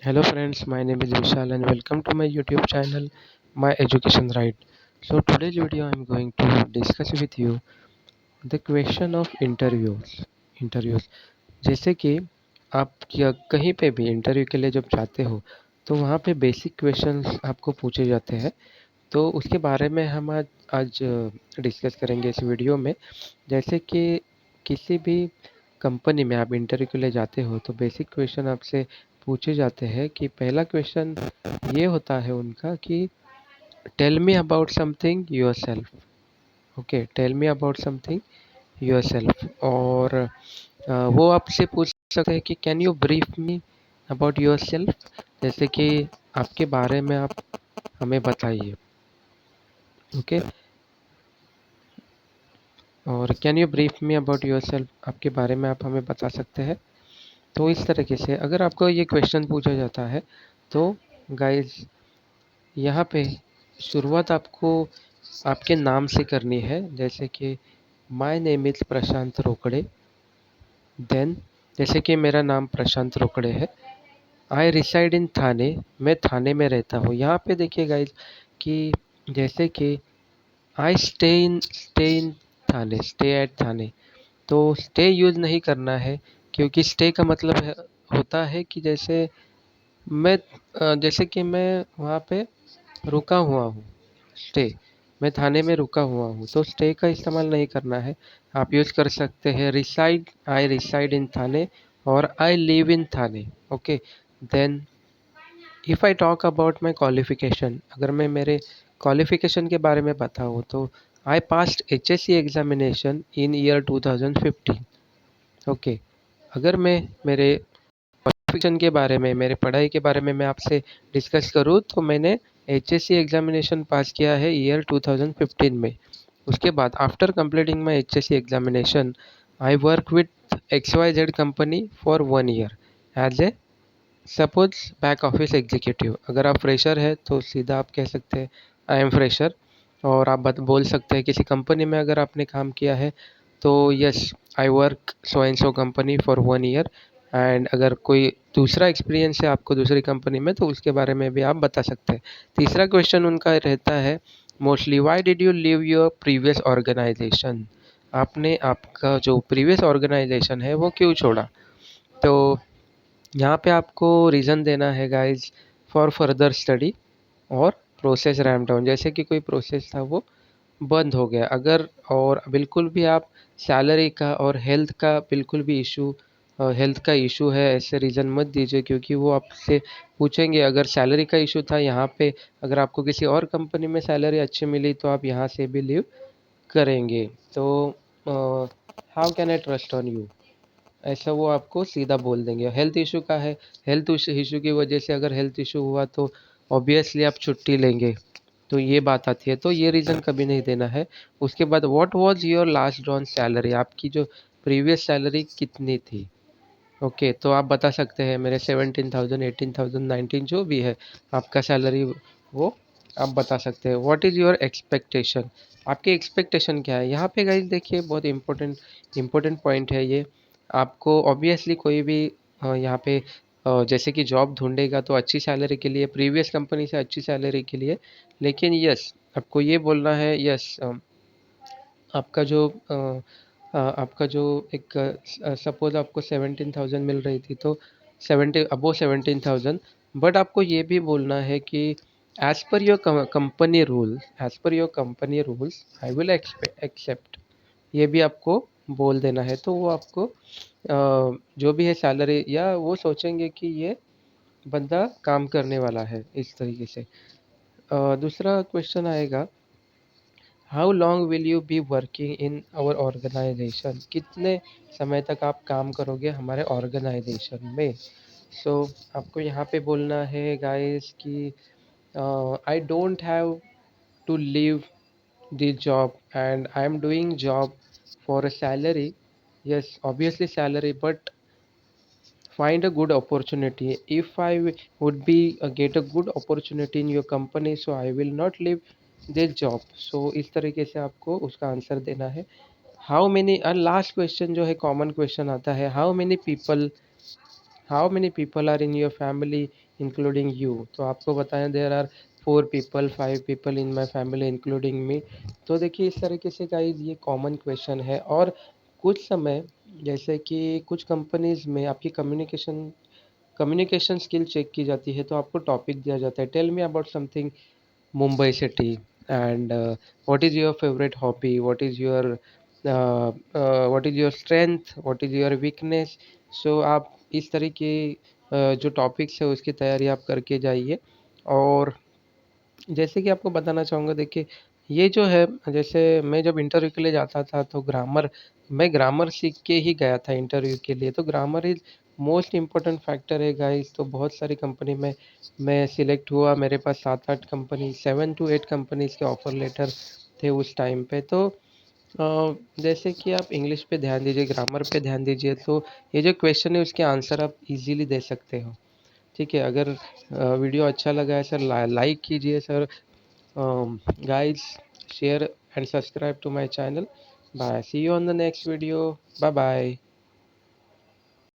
Hello friends, my name is Vishal and welcome to my YouTube channel, My Education Right. So today's video I am going to discuss with you the question of interviews। जैसे कि आप कहीं पे भी interview के लिए जब जाते हो तो वहाँ पे बेसिक क्वेश्चंस आपको पूछे जाते हैं। तो उसके बारे में हम आज डिस्कस करेंगे इस वीडियो में। जैसे कि किसी भी कंपनी में आप इंटरव्यू के लिए जाते हो तो बेसिक क्वेश्चन आपसे पूछे जाते हैं कि पहला क्वेश्चन ये होता है उनका कि tell me about something yourself. Okay, tell me about something yourself. और वो आपसे पूछ सकते हैं कि can you brief me about yourself. जैसे कि आपके बारे में आप हमें बताइए। ओके, और can you brief me about yourself, आपके बारे में आप हमें बता सकते हैं। तो इस तरीके से अगर आपको ये क्वेश्चन पूछा जाता है तो गाइस यहाँ पे शुरुआत आपको आपके नाम से करनी है। जैसे कि my name is Prashant Rokade. Then जैसे कि मेरा नाम प्रशांत रोकड़े है। आई रिसाइड इन थाने, मैं थाने में रहता हूँ। यहाँ पे देखिए गाइस कि जैसे कि I stay in Thane, stay at Thane. तो स्टे यूज़ नहीं करना है क्योंकि स्टे का मतलब होता है कि जैसे कि मैं वहाँ पे रुका हुआ हूँ। स्टे, मैं थाने में रुका हुआ हूँ तो स्टे का इस्तेमाल नहीं करना है। आप यूज़ कर सकते हैं reside, I reside in Thane और I live in Thane. Okay, then if I talk about my qualification, अगर मैं मेरे क्वालिफिकेशन के बारे में बताऊँ तो I passed HSC examination in year 2015। Okay, अगर मैं मेरे क्वालिफिकेशन के बारे में, मेरे पढ़ाई के बारे में मैं आपसे डिस्कस करूँ तो मैंने HSC एग्जामिनेशन पास किया है ईयर 2015 में। उसके बाद after completing my HSC examination I work with XYZ company for 1 year as a suppose back office executive. अगर आप फ्रेशर है तो सीधा आप कह सकते हैं आई एम फ्रेशर। और आप बोल सकते हैं किसी कंपनी में अगर आपने काम किया है तो yes I work so and so company for 1 year. And अगर कोई दूसरा एक्सपीरियंस है आपको दूसरी कंपनी में तो उसके बारे में भी आप बता सकते हैं। तीसरा क्वेश्चन उनका रहता है mostly why did you leave your previous organisation. आपने आपका जो प्रीवियस ऑर्गेनाइजेशन है वो क्यों छोड़ा। तो यहाँ पे आपको रीज़न देना है गाइज फॉर फर्दर स्टडी और प्रोसेस रैम्प डाउन। जैसे कि कोई प्रोसेस था वो बंद हो गया अगर, और बिल्कुल भी आप सैलरी का और हेल्थ का बिल्कुल भी हेल्थ का इशू है ऐसे रीज़न मत दीजिए क्योंकि वो आपसे पूछेंगे। अगर सैलरी का इशू था यहाँ पे, अगर आपको किसी और कंपनी में सैलरी अच्छी मिली तो आप यहाँ से भी लीव करेंगे। तो how can I trust on you, ऐसा वो आपको सीधा बोल देंगे। हेल्थ इशू का है, हेल्थ इशू की वजह से अगर हेल्थ इशू हुआ तो ऑब्वियसली आप छुट्टी लेंगे। तो ये बात आती है, तो ये रीज़न कभी नहीं देना है। उसके बाद what was your last drawn salary, आपकी जो प्रीवियस सैलरी कितनी थी। ओके, तो आप बता सकते हैं मेरे 17,000, 18,000, 19 जो भी है आपका सैलरी वो आप बता सकते हैं। व्हाट इज़ योर एक्सपेक्टेशन, आपकी एक्सपेक्टेशन क्या है। यहाँ पे गाइस देखिए बहुत इंपॉर्टेंट पॉइंट है ये। आपको ऑब्वियसली कोई भी यहाँ पे जैसे कि जॉब ढूंढेगा तो अच्छी सैलरी के लिए, प्रीवियस कंपनी से अच्छी सैलरी के लिए। लेकिन यस आपको ये बोलना है यस आपका जो आपका जो एक सपोज आपको 17,000 मिल रही थी तो 17,000, बट आपको ये भी बोलना है कि as per your company rules I will accept. ये भी आपको बोल देना है तो वो आपको जो भी है सैलरी, या वो सोचेंगे कि ये बंदा काम करने वाला है इस तरीके से। दूसरा क्वेश्चन आएगा how long will you be working in our organisation, कितने समय तक आप काम करोगे हमारे ऑर्गेनाइजेशन में। सो आपको यहाँ पे बोलना है गाइस कि I don't have to leave the job and I am doing job for a salary. Yes, obviously salary, but find a good opportunity. If I would be get a good opportunity in your company, so I will not leave this job. So इस तरीके से आपको उसका answer देना है। How many, और last question जो है कॉमन क्वेश्चन आता है, how many people are in your family including you. तो आपको बताएं there are 4 people 5 people in my family including me. तो देखिए इस तरीके से गाइज ये कॉमन क्वेश्चन है। और कुछ समय जैसे कि कुछ कंपनीज में आपकी कम्युनिकेशन स्किल चेक की जाती है, तो आपको टॉपिक दिया जाता है, tell me about something Mumbai city, and what is your favorite hobby, what is your strength, what is your weakness। सो आप इस तरह की जो टॉपिक्स है उसकी तैयारी आप करके जाइए। और जैसे कि आपको बताना चाहूँगा, देखिए ये जो है, जैसे मैं जब इंटरव्यू के लिए जाता था तो मैं ग्रामर सीख के ही गया था इंटरव्यू के लिए। तो grammar is most important factor है गाइस। तो बहुत सारी कंपनी में मैं सिलेक्ट हुआ, मेरे पास 7-8 कंपनी 7 to 8 कंपनीज के ऑफर लेटर थे उस टाइम पे। तो जैसे कि आप इंग्लिश पे ध्यान दीजिए, ग्रामर पे ध्यान दीजिए, तो ये जो क्वेश्चन है उसके आंसर आप इजीली दे सकते हो। ठीक है, अगर वीडियो अच्छा लगा है सर लाइक कीजिए sir. Guys, share and subscribe to my channel. Bye. See you on the next video. Bye bye.